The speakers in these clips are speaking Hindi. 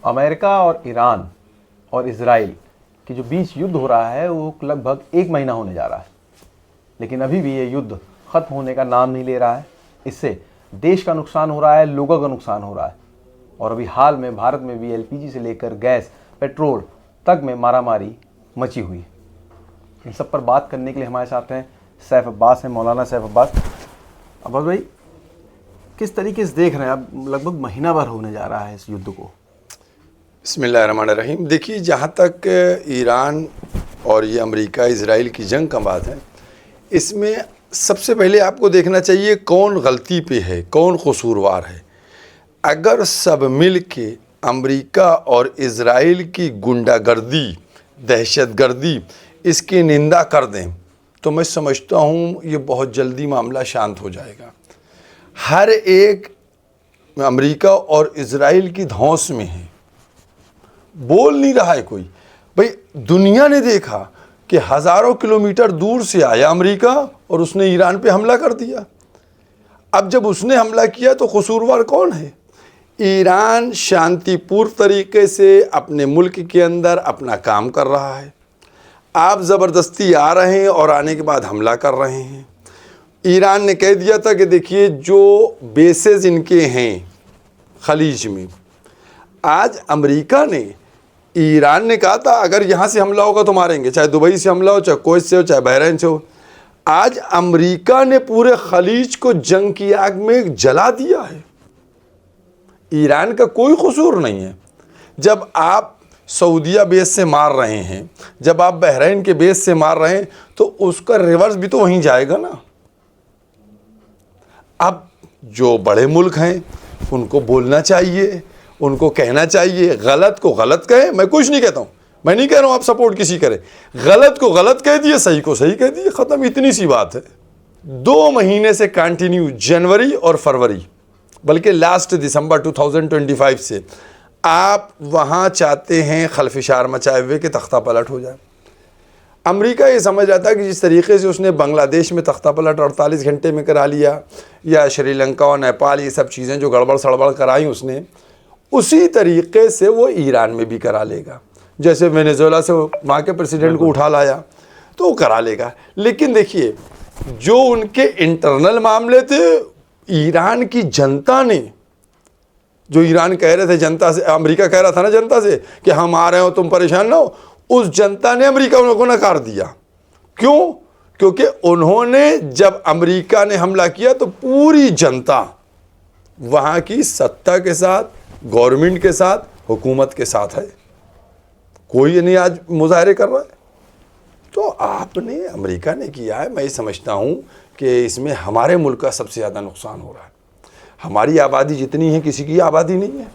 अमेरिका और ईरान और इजराइल के जो बीच युद्ध हो रहा है वो लगभग 1 महीना होने जा रहा है, लेकिन अभी भी ये युद्ध खत्म होने का नाम नहीं ले रहा है। इससे देश का नुकसान हो रहा है, लोगों का नुकसान हो रहा है। और अभी हाल में भारत में भी एलपीजी से लेकर गैस, पेट्रोल तक में मारामारी मची हुई है। इन सब पर बात करने के लिए हमारे साथ हैं सैफ अब्बास हैं, मौलाना सैफ अब्बास। अब्बास भाई, किस तरीके से देख रहे हैं? अब लगभग महीना भर होने जा रहा है इस युद्ध को। बिस्मिल्लाहिर्रहमानिर्रहीम। देखिए, जहाँ तक ईरान और ये अमेरिका इजराइल की जंग का बात है, इसमें सबसे पहले आपको देखना चाहिए कौन गलती पे है, कौन कसूरवार है। अगर सब मिल के अमेरिका और इजराइल की गुंडागर्दी, दहशतगर्दी, इसकी निंदा कर दें तो मैं समझता हूँ ये बहुत जल्दी मामला शांत हो जाएगा। हर एक अमेरिका और इजराइल की धौंस में है, बोल नहीं रहा है कोई। भाई, दुनिया ने देखा कि हज़ारों किलोमीटर दूर से आया अमेरिका और उसने ईरान पे हमला कर दिया। अब जब उसने हमला किया तो कसूरवार कौन है? ईरान शांतिपूर्ण तरीके से अपने मुल्क के अंदर अपना काम कर रहा है। आप ज़बरदस्ती आ रहे हैं और आने के बाद हमला कर रहे हैं। ईरान ने कह दिया था कि देखिए, जो बेसेस इनके हैं खलीज में, आज अमेरिका ने, ईरान ने कहा था अगर यहाँ से हमला होगा तो मारेंगे, चाहे दुबई से हमला हो, चाहे कुवैत से हो, चाहे बहरीन से हो। आज अमेरिका ने पूरे खलीज को जंग की आग में जला दिया है। ईरान का कोई कसूर नहीं है। जब आप सऊदिया बेस से मार रहे हैं, जब आप बहरीन के बेस से मार रहे हैं, तो उसका रिवर्स भी तो वहीं जाएगा ना। अब जो बड़े मुल्क हैं उनको बोलना चाहिए, उनको कहना चाहिए, गलत को गलत कहें। मैं कुछ नहीं कहता हूँ, मैं नहीं कह रहा हूँ आप सपोर्ट किसी करें। गलत को गलत कह दिए, सही को सही कह दिए, ख़त्म। इतनी सी बात है। 2 महीने से कंटिन्यू, जनवरी और फरवरी, बल्कि लास्ट दिसंबर 2025 से आप वहाँ चाहते हैं खलफिशार मचाए हुए कि तख्ता पलट हो जाए। अमेरिका ये समझ रहा था कि जिस तरीके से उसने बांग्लादेश में तख्ता पलट 48 घंटे में करा लिया, या श्रीलंका और नेपाल, ये सब चीज़ें जो गड़बड़ सड़बड़ कराई उसने, उसी तरीके से वो ईरान में भी करा लेगा। जैसे वेनेजुएला से वहाँ के प्रेसिडेंट को उठा लाया तो वो करा लेगा। लेकिन देखिए, जो उनके इंटरनल मामले थे, ईरान की जनता ने, जो ईरान कह रहे थे जनता से, अमेरिका कह रहा था ना जनता से कि हम आ रहे हो, तुम परेशान ना हो, उस जनता ने अमेरिका को नकार दिया। क्यों? क्योंकि उन्होंने, जब अमेरिका ने हमला किया तो पूरी जनता वहाँ की सत्ता के साथ, गवर्नमेंट के साथ, हुकूमत के साथ है। कोई नहीं आज मुजाहरे कर रहा है। तो आपने, अमेरिका ने किया है। मैं समझता हूँ कि इसमें हमारे मुल्क का सबसे ज़्यादा नुकसान हो रहा है। हमारी आबादी जितनी है, किसी की आबादी नहीं है।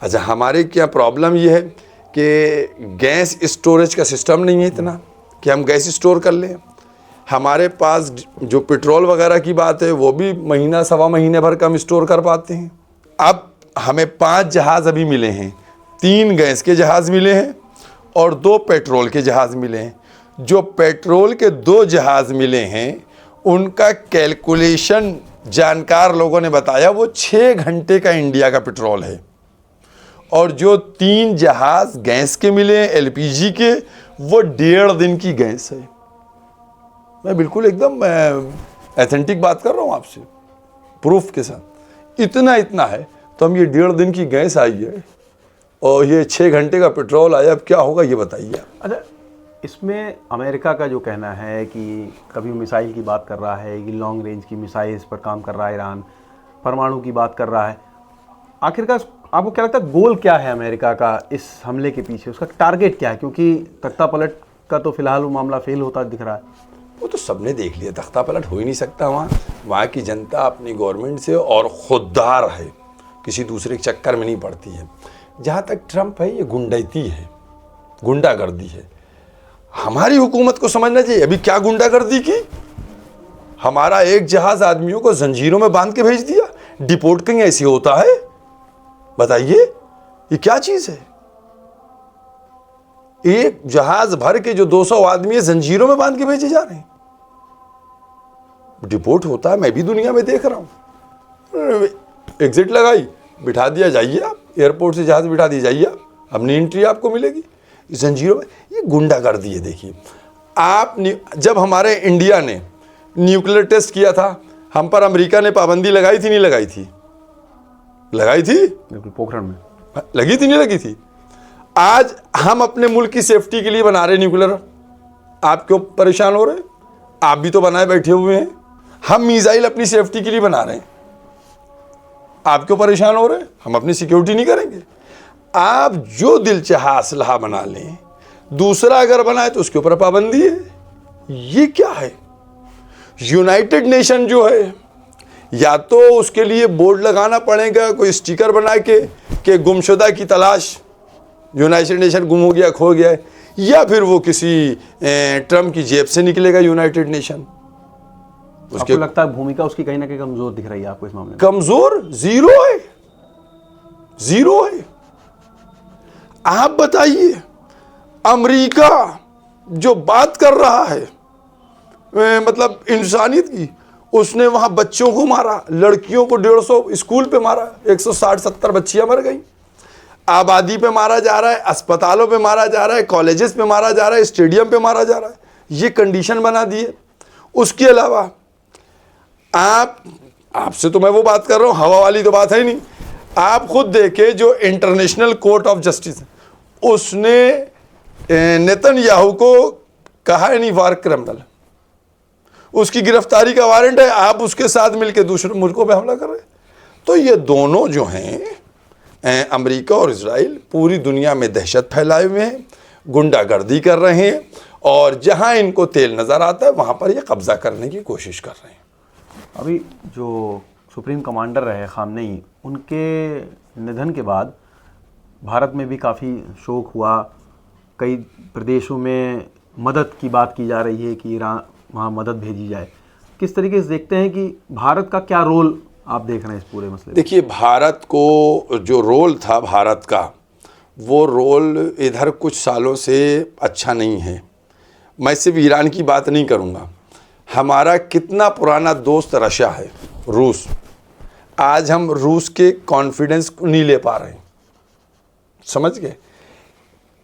अच्छा, हमारे क्या प्रॉब्लम ये है कि गैस स्टोरेज का सिस्टम नहीं है इतना कि हम गैस स्टोर कर लें। हमारे पास जो पेट्रोल वगैरह की बात है, वो भी महीना सवा महीने भर का हम स्टोर कर पाते हैं। अब हमें 5 जहाज़ अभी मिले हैं, 3 गैस के जहाज़ मिले हैं और 2 पेट्रोल के जहाज़ मिले हैं। जो पेट्रोल के 2 जहाज़ मिले हैं, उनका कैलकुलेशन जानकार लोगों ने बताया वो 6 घंटे का इंडिया का पेट्रोल है। और जो 3 जहाज़ गैस के मिले हैं, एलपीजी के, वो 1.5 दिन की गैस है। मैं बिल्कुल एकदम एथेंटिक बात कर रहा हूँ आपसे, प्रूफ के साथ। इतना है तो हम, ये 1.5 दिन की गैस आई है और ये 6 घंटे का पेट्रोल आया। अब क्या होगा ये बताइए। अच्छा, इसमें अमेरिका का जो कहना है कि कभी मिसाइल की बात कर रहा है कि लॉन्ग रेंज की मिसाइल पर काम कर रहा है, ईरान परमाणु की बात कर रहा है। आखिरकार आपको क्या लगता है, गोल क्या है अमेरिका का इस हमले के पीछे? उसका टारगेट क्या है? क्योंकि तख्ता पलट का तो फिलहाल वो मामला फेल होता दिख रहा है। वो तो सबने देख लिया, तख्ता पलट हो ही नहीं सकता। वहाँ की जनता अपनी गवर्नमेंट से और खुददार है, किसी दूसरे के चक्कर में नहीं पड़ती है। जहाँ तक ट्रंप है, ये गुंडैती है, गुंडागर्दी है। हमारी हुकूमत को समझना चाहिए अभी क्या गुंडागर्दी की। हमारा एक जहाज़ आदमियों को जंजीरों में बांध के भेज दिया। डिपोर्ट कहीं ऐसे होता है? बताइए, ये क्या चीज़ है? एक जहाज भर के जो 200 आदमी जंजीरों में बांध के भेजे जा रहे हैं। डिपोर्ट होता है, मैं भी दुनिया में देख रहा हूं। एग्जिट लगाई, बिठा दिया, जाइए आप। एयरपोर्ट से जहाज बिठा दी, जाइए अब नहीं एंट्री आपको मिलेगी। जंजीरों में ये गुंडागर्दी है। देखिए आप जब हमारे इंडिया ने न्यूक्लियर टेस्ट किया था, हम पर अमेरिका ने पाबंदी लगाई थी नहीं लगाई थी? लगाई थी, बिल्कुल, पोखरण में लगी थी नहीं लगी थी? आज हम अपने मुल्क की सेफ्टी के लिए बना रहे न्यूक्लियर, आप क्यों परेशान हो रहे? आप भी तो बनाए बैठे हुए हैं। हम मिसाइल अपनी सेफ्टी के लिए बना रहे हैं, आप क्यों परेशान हो रहे हैं? हम अपनी सिक्योरिटी नहीं करेंगे? आप जो दिल चाहा असलहा बना लें, दूसरा अगर बनाए तो उसके ऊपर पाबंदी है। ये क्या है? यूनाइटेड नेशन जो है, या तो उसके लिए बोर्ड लगाना पड़ेगा, कोई स्टिकर बना के गुमशुदा की तलाश, यूनाइटेड नेशन गुम हो गया, खो गया है, या फिर वो किसी ट्रम्प की जेब से निकलेगा यूनाइटेड नेशन। आपको लगता है भूमिका उसकी कहीं ना कहीं कमजोर दिख रही है आपको इस मामले में? कमजोर जीरो है, जीरो है। आप बताइए, अमेरिका जो बात कर रहा है मतलब इंसानियत की, उसने वहां बच्चों को मारा, लड़कियों को 150 स्कूल पे मारा, 160-70 बच्चियां मर गई। आबादी पे मारा जा रहा है, अस्पतालों पे मारा जा रहा है, कॉलेजेस पे मारा जा रहा है, स्टेडियम पे मारा जा रहा है। ये कंडीशन बना दी है। उसके अलावा आपसे तो मैं वो बात कर रहा हूं, हवा वाली तो बात है ही नहीं। आप खुद देखे, जो इंटरनेशनल कोर्ट ऑफ जस्टिस उसने नेतन्याहू को कहा है नहीं वार क्रिमिनल, उसकी गिरफ्तारी का वारंट है, आप उसके साथ मिलकर दूसरे मुल्कों पे हमला कर रहे हैं। तो ये दोनों जो हैं, अमेरिका और इजराइल, पूरी दुनिया में दहशत फैलाए हुए हैं, गुंडागर्दी कर रहे हैं, और जहां इनको तेल नजर आता है वहां पर ये कब्जा करने की कोशिश कर रहे हैं। अभी जो सुप्रीम कमांडर रहे खामनेई, उनके निधन के बाद भारत में भी काफ़ी शोक हुआ। कई प्रदेशों में मदद की बात की जा रही है कि ईरान वहाँ मदद भेजी जाए। किस तरीके से देखते हैं कि भारत का क्या रोल आप देख रहे हैं इस पूरे मसले में? देखिए, भारत को जो रोल था भारत का, वो रोल इधर कुछ सालों से अच्छा नहीं है। मैं सिर्फ ईरान की बात नहीं करूँगा, हमारा कितना पुराना दोस्त रशिया है, रूस। आज हम रूस के कॉन्फिडेंस को नहीं ले पा रहे हैं, समझ गए?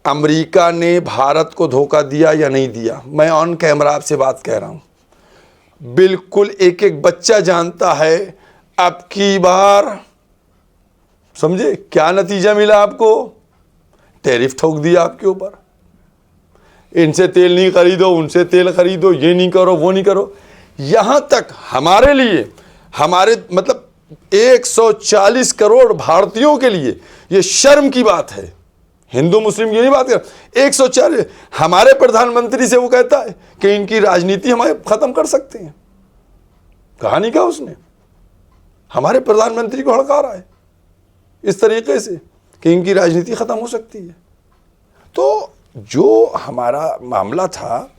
अमेरिका ने भारत को धोखा दिया या नहीं दिया, मैं ऑन कैमरा आपसे बात कह रहा हूं। बिल्कुल एक एक बच्चा जानता है। अब की बार समझे क्या नतीजा मिला आपको? टैरिफ ठोक दिया आपके ऊपर। इनसे तेल नहीं खरीदो, उनसे तेल खरीदो, ये नहीं करो, वो नहीं करो। यहां तक हमारे लिए, हमारे मतलब 140 करोड़ भारतीयों के लिए ये शर्म की बात है। हिंदू मुस्लिम ये नहीं बात कर, 140 हमारे प्रधानमंत्री से वो कहता है कि इनकी राजनीति हमारे खत्म कर सकते हैं। कहा नहीं कहा उसने? हमारे प्रधानमंत्री को हड़का रहा है इस तरीके से कि इनकी राजनीति खत्म हो सकती है। तो जो हमारा मामला था,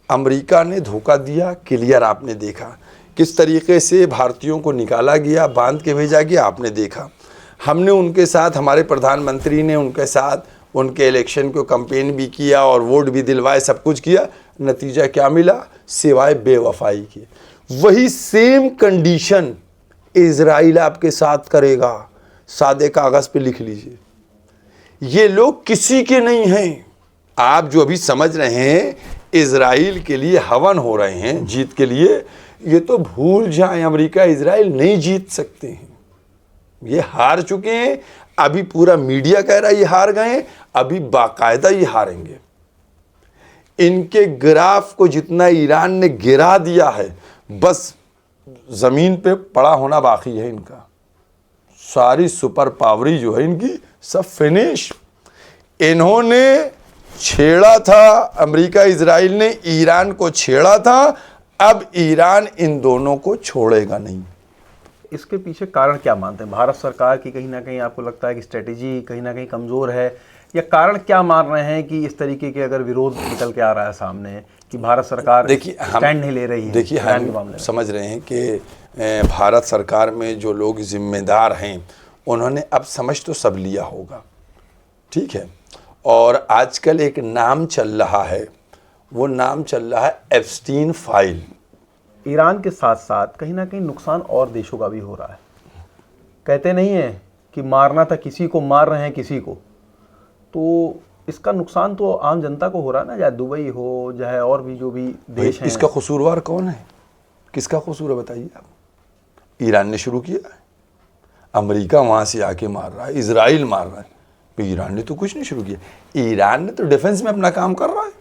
अमेरिका ने धोखा दिया, क्लियर आपने देखा किस तरीके से भारतीयों को निकाला गया, बांध के भेजा गया, आपने देखा। हमने उनके साथ, हमारे प्रधानमंत्री ने उनके साथ उनके इलेक्शन को कैंपेन भी किया और वोट भी दिलवाए, सब कुछ किया। नतीजा क्या मिला? सिवाय बेवफाई के। वही सेम कंडीशन इजराइल आपके साथ करेगा। सादे कागज पे लिख लीजिए, ये लोग किसी के नहीं हैं। आप जो अभी समझ रहे हैं इजराइल के लिए हवन हो रहे हैं जीत के लिए, ये तो भूल जाएं, अमेरिका इजराइल नहीं जीत सकते हैं, ये हार चुके हैं। अभी पूरा मीडिया कह रहा है ये हार गए, अभी बाकायदा ये हारेंगे। इनके ग्राफ को जितना ईरान ने गिरा दिया है, बस जमीन पे पड़ा होना बाकी है इनका। सारी सुपर पावरी जो है इनकी सब फिनिश। इन्होंने छेड़ा था, अमेरिका इजराइल ने ईरान को छेड़ा था, अब ईरान इन दोनों को छोड़ेगा नहीं। इसके पीछे कारण क्या मानते हैं? भारत सरकार की कहीं ना कहीं आपको लगता है कि स्ट्रेटेजी कहीं ना कहीं कमज़ोर है, या कारण क्या मान रहे हैं कि इस तरीके के अगर विरोध निकल के आ रहा है सामने कि भारत सरकार स्टैंड नहीं ले रही है? देखिए, हम समझ रहे हैं कि भारत सरकार में जो लोग जिम्मेदार हैं उन्होंने अब समझ तो सब लिया होगा, ठीक है। और आजकल एक नाम चल रहा है, वो नाम चल रहा है एप्स्टीन फाइल। ईरान के साथ साथ कहीं ना कहीं नुकसान और देशों का भी हो रहा है। कहते नहीं है कि मारना था किसी को, मार रहे हैं किसी को, तो इसका नुकसान तो आम जनता को हो रहा है ना, चाहे दुबई हो चाहे और भी जो भी देश हैं। इसका कसूरवार कौन है? किसका कसूर है बताइए आप? ईरान ने शुरू किया है, अमेरिका वहाँ से आके मार रहा है, इजराइल मार रहा है, तो ईरान ने तो कुछ नहीं शुरू किया। ईरान ने तो डिफेंस में अपना काम कर रहा है,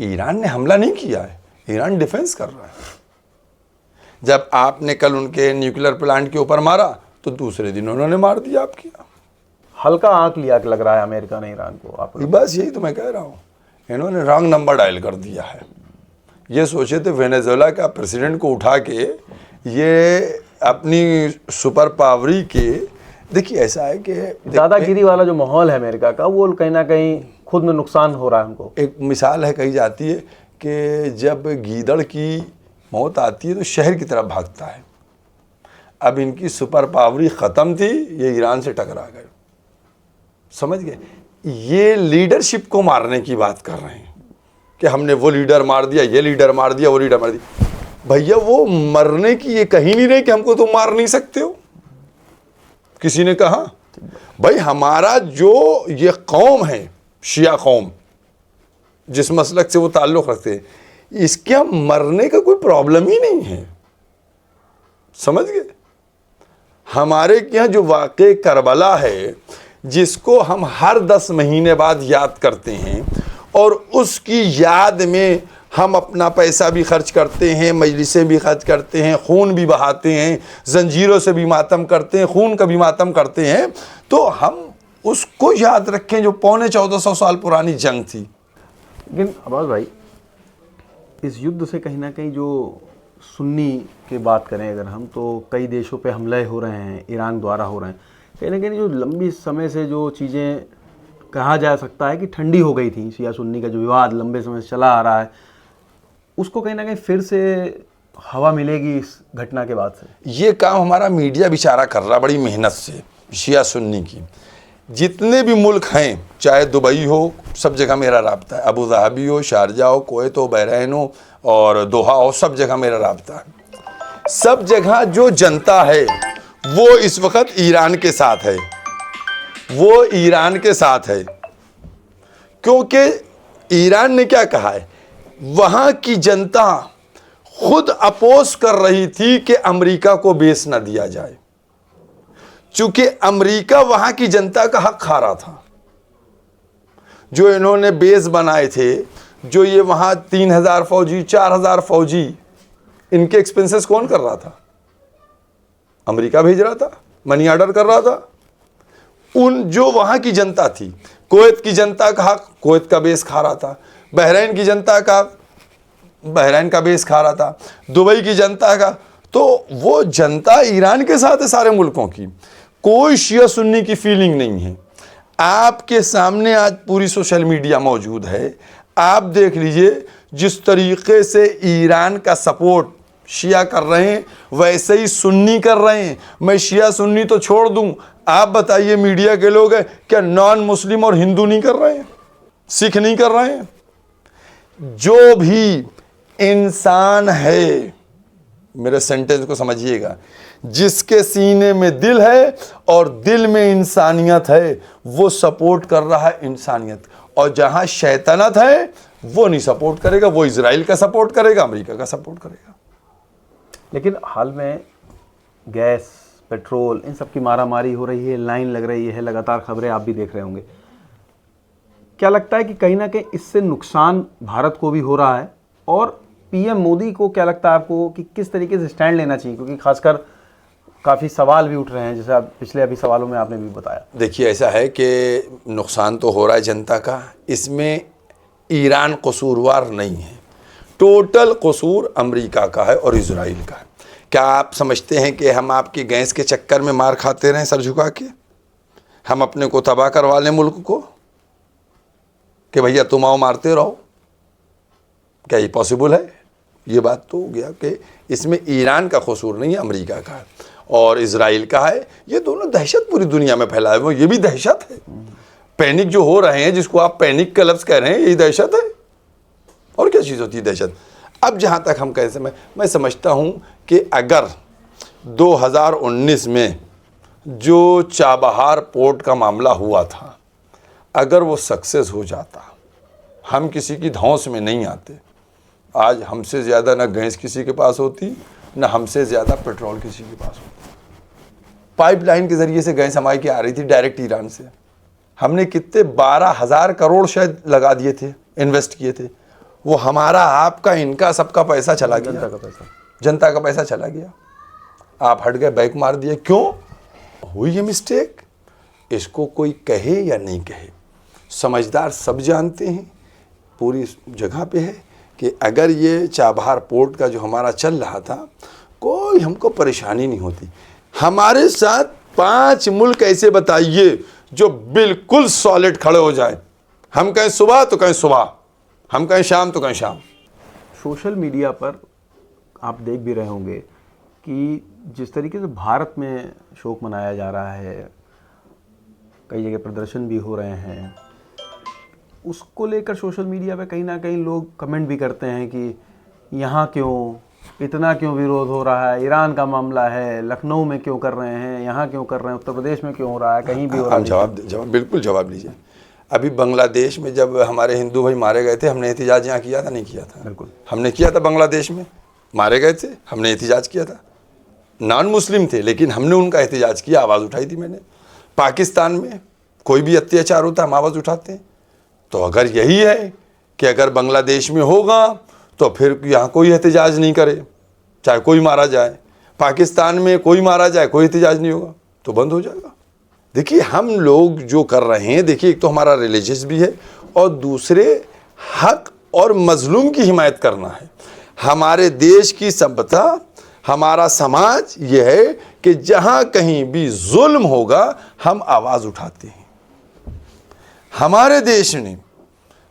ईरान ने हमला नहीं किया है, ईरान डिफेंस कर रहा है। जब आपने कल उनके न्यूक्लियर प्लांट के ऊपर मारा तो दूसरे दिन उन्होंने मार दिया आपकी। हल्का आंक लिया कि लग रहा है अमेरिका ने ईरान को। आप बस यही तो मैं कह रहा हूँ, इन्होंने रॉन्ग नंबर डायल कर दिया है। ये सोचे थे वेनेजुएला का प्रेसिडेंट को उठा के ये अपनी सुपर पावरी के, देखिए ऐसा है कि दादागिरी वाला जो माहौल है अमेरिका का, वो कहीं ना कहीं खुद में नुकसान हो रहा है उनको। एक मिसाल है, कही जाती है कि जब गीदड़ की मौत आती है तो शहर की तरफ भागता है। अब इनकी सुपर पावरी ख़त्म थी, ये ईरान से टकरा गए, समझ गए? ये लीडरशिप को मारने की बात कर रहे हैं कि हमने वो लीडर मार दिया, ये लीडर मार दिया, वो लीडर मार दिया। भैया वो मरने की ये कहीं नहीं रहे कि हमको तो मार नहीं सकते हो। किसी ने कहा भाई हमारा जो ये कौम है, शिया कौम, जिस मसलक से वो ताल्लुक़ रखते हैं, इसके मरने का कोई प्रॉब्लम ही नहीं है, समझ गए? हमारे यहाँ जो वाक़े करबला है, जिसको हम हर 10 महीने बाद याद करते हैं, और उसकी याद में हम अपना पैसा भी खर्च करते हैं, मजलिसें भी खर्च करते हैं, खून भी बहाते हैं, जंजीरों से भी मातम करते हैं, खून का भी मातम करते हैं, तो हम उसको याद रखें जो 1400 साल पुरानी जंग थी। लेकिन अब्बास भाई, इस युद्ध से कहीं ना कहीं जो सुन्नी की बात करें अगर हम, तो कई देशों पे हमले हो रहे हैं, ईरान द्वारा हो रहे हैं, कहीं ना कहीं जो लंबी समय से जो चीज़ें कहा जा सकता है कि ठंडी हो गई थी, शिया सुन्नी का जो विवाद लंबे समय से चला आ रहा है, उसको कहीं ना कहीं फिर से हवा मिलेगी इस घटना के बाद से। ये काम हमारा मीडिया बेचारा कर रहा बड़ी मेहनत से, शिया सुन्नी की। जितने भी मुल्क हैं, चाहे दुबई हो, सब जगह मेरा राब्ता है, अबू धाबी हो, शारजा हो, कुवैत हो, बहरैन हो और दोहा हो, सब जगह मेरा राब्ता है। सब जगह जो जनता है वो इस वक्त ईरान के साथ है, वो ईरान के साथ है, क्योंकि ईरान ने क्या कहा है, वहाँ की जनता खुद अपोज कर रही थी कि अमेरिका को बेस न दिया जाए, चूंकि अमेरिका वहाँ की जनता का हक खा रहा था। जो इन्होंने बेस बनाए थे, जो ये वहाँ 3000 फौजी, 4000 फौजी, इनके एक्सपेंसेस कौन कर रहा था? अमेरिका भेज रहा था, मनी ऑर्डर कर रहा था। उन जो वहाँ की जनता थी, कुवैत की जनता का हक, कुवैत का बेस खा रहा था, बहरैन की जनता का, बहरैन का बेस खा रहा था, दुबई की जनता का, तो वो जनता ईरान के साथ है सारे मुल्कों की। कोई शिया सुन्नी की फीलिंग नहीं है। आपके सामने आज पूरी सोशल मीडिया मौजूद है, आप देख लीजिए जिस तरीके से ईरान का सपोर्ट शिया कर रहे हैं, वैसे ही सुन्नी कर रहे हैं। मैं शिया सुन्नी तो छोड़ दूं, आप बताइए मीडिया के लोग हैं क्या नॉन मुस्लिम और हिंदू नहीं कर रहे हैं, सिख नहीं कर रहे हैं? जो भी इंसान है, मेरे सेंटेंस को समझिएगा, जिसके सीने में दिल है और दिल में इंसानियत है, वो सपोर्ट कर रहा है इंसानियत। और जहां शैतानत है वो नहीं सपोर्ट करेगा, वो इजराइल का सपोर्ट करेगा, अमेरिका का सपोर्ट करेगा। लेकिन हाल में गैस, पेट्रोल, इन सब की मारामारी हो रही है, लाइन लग रही है, लगातार खबरें आप भी देख रहे होंगे। क्या लगता है कि कहीं ना कहीं इससे नुकसान भारत को भी हो रहा है, और पीएम मोदी को क्या लगता है आपको कि किस तरीके से स्टैंड लेना चाहिए? क्योंकि खासकर काफ़ी सवाल भी उठ रहे हैं, जैसे आप पिछले अभी सवालों में आपने भी बताया। देखिए ऐसा है कि नुकसान तो हो रहा है जनता का, इसमें ईरान कसूरवार नहीं है, टोटल कसूर अमेरिका का है और इजराइल का है। क्या आप समझते हैं कि हम आपके गैस के चक्कर में मार खाते रहें सर झुका के? हम अपने को तबाह करवा लें मुल्क को कि भैया तुम आओ मारते रहो? क्या ये पॉसिबल है? ये बात तो हो गया कि इसमें ईरान का कसूर नहीं है, अमेरिका का है और इजराइल का है। ये दोनों दहशत पूरी दुनिया में फैलाए हुए, ये भी दहशत है। पैनिक जो हो रहे हैं, जिसको आप पैनिक का लफ्ज़ कह रहे हैं, यही दहशत है। और क्या चीज़ होती है दहशत? अब जहाँ तक हम कैसे, मैं समझता हूँ कि अगर 2019 में जो चाबहार पोर्ट का मामला हुआ था, अगर वो सक्सेस हो जाता, हम किसी की धौंस में नहीं आते। आज हमसे ज़्यादा ना गैस किसी के पास होती, ना हमसे ज़्यादा पेट्रोल किसी के पास होती। पाइपलाइन के ज़रिए से गैस हमारे की आ रही थी डायरेक्ट ईरान से। हमने कितने 12,000 करोड़ शायद लगा दिए थे, इन्वेस्ट किए थे। वो हमारा, आपका, इनका, सबका पैसा चला गया, जनता का पैसा चला गया। आप हट गए, बैक मार दिए। क्यों हुई ये मिस्टेक? इसको कोई कहे या नहीं कहे, समझदार सब जानते हैं, पूरी जगह पे है कि अगर ये चाबहार पोर्ट का जो हमारा चल रहा था, कोई हमको परेशानी नहीं होती। हमारे साथ 5 मुल्क ऐसे बताइए जो बिल्कुल सॉलिड खड़े हो जाए। हम कहें सुबह तो कहें सुबह, हम कहें शाम तो कहें शाम। सोशल मीडिया पर आप देख भी रहे होंगे कि जिस तरीके से भारत में शोक मनाया जा रहा है, कई जगह प्रदर्शन भी हो रहे हैं, उसको लेकर सोशल मीडिया पे कहीं ना कहीं लोग कमेंट भी करते हैं कि यहाँ क्यों, इतना क्यों विरोध हो रहा है, ईरान का मामला है, लखनऊ में क्यों कर रहे हैं, यहाँ क्यों कर रहे हैं, उत्तर प्रदेश में क्यों हो रहा है, कहीं भी हो रहा है। जवाब बिल्कुल जवाब लीजिए। अभी बांग्लादेश में जब हमारे हिंदू भाई मारे गए थे, हमने एहतिजाज यहाँ किया था, नहीं किया था? बिल्कुल हमने किया था। बांग्लादेश में मारे गए थे, हमने एहतिजाज किया था। नॉन मुस्लिम थे लेकिन हमने उनका एहतिजाज किया, आवाज़ उठाई थी मैंने। पाकिस्तान में कोई भी अत्याचार होता है, हम आवाज़ उठाते हैं। तो अगर यही है कि अगर बांग्लादेश में होगा तो फिर यहाँ कोई एहतिजाज नहीं करे, चाहे कोई मारा जाए। पाकिस्तान में कोई मारा जाए, कोई एहतिजाज नहीं होगा, तो बंद हो जाएगा। देखिए हम लोग जो कर रहे हैं, देखिए एक तो हमारा रिलीजियस भी है और दूसरे हक और मजलूम की हिमायत करना है। हमारे देश की सभ्यता, हमारा समाज ये है कि जहाँ कहीं भी जुल्म होगा हम आवाज़ उठाते हैं। हमारे देश ने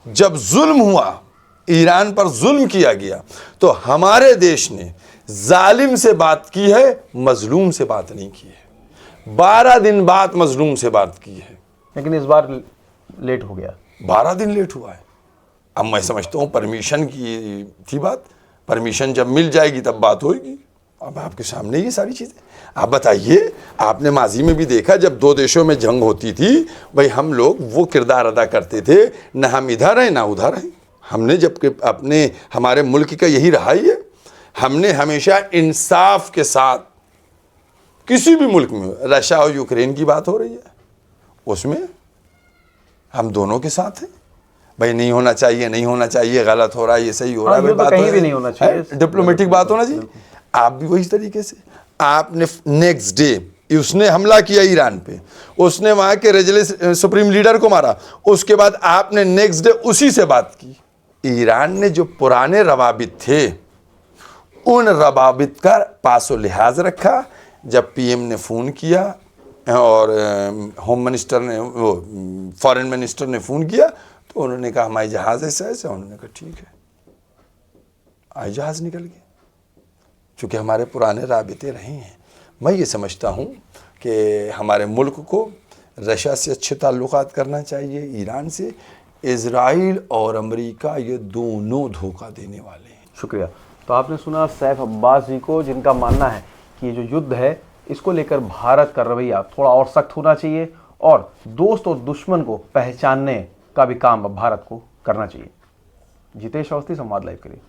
जब जुल्म हुआ, ईरान पर जुल्म किया गया, तो हमारे देश ने जालिम से बात की है, मजलूम से बात नहीं की है। 12 दिन बाद मजलूम से बात की है, लेकिन इस बार लेट हो गया। 12 दिन लेट हुआ है। अब मैं समझता हूँ परमिशन की थी बात, परमिशन जब मिल जाएगी तब बात होगी। अब आपके सामने ये सारी चीज़ें, आप बताइए, आपने माजी में भी देखा जब 2 देशों में जंग होती थी, भाई हम लोग वो किरदार अदा करते थे, ना हम इधर हैं ना उधर हैं। हमने जब अपने हमारे मुल्क का यही रहा ही है, हमने हमेशा इंसाफ के साथ, किसी भी मुल्क में, रशिया और यूक्रेन की बात हो रही है, उसमें हम दोनों के साथ हैं। भाई नहीं होना चाहिए, नहीं होना चाहिए, गलत हो रहा है, ये सही हो रहा है, बात कहीं भी नहीं होना चाहिए, डिप्लोमेटिक बात होना चाहिए। आप भी वही तरीके से, आपने नेक्स्ट डे उसने हमला किया ईरान पे, उसने वहां के रेजिलेंस सुप्रीम लीडर को मारा, उसके बाद आपने नेक्स्ट डे उसी से बात की। ईरान ने जो पुराने रवाबित थे, उन रवाबित का पासो लिहाज रखा। जब पीएम ने फ़ोन किया और होम मिनिस्टर ने, वो फॉरेन मिनिस्टर ने फ़ोन किया, तो उन्होंने कहा हमारे जहाज़ ऐसा ऐसा, उन्होंने कहा ठीक है, आई जहाज़ निकल गए, चूँकि हमारे पुराने राबिते रहे हैं। मैं ये समझता हूँ कि हमारे मुल्क को रशिया से अच्छे ताल्लुकात करना चाहिए, ईरान से। इज़राइल और अमेरिका ये दोनों धोखा देने वाले हैं। शुक्रिया। तो आपने सुना सैफ अब्बास जी को, जिनका मानना है कि ये जो युद्ध है, इसको लेकर भारत का रवैया थोड़ा और सख्त होना चाहिए और दोस्त और दुश्मन को पहचानने का भी काम अब भारत को करना चाहिए। जितेश अवस्थी, संवाद लाइव के लिए।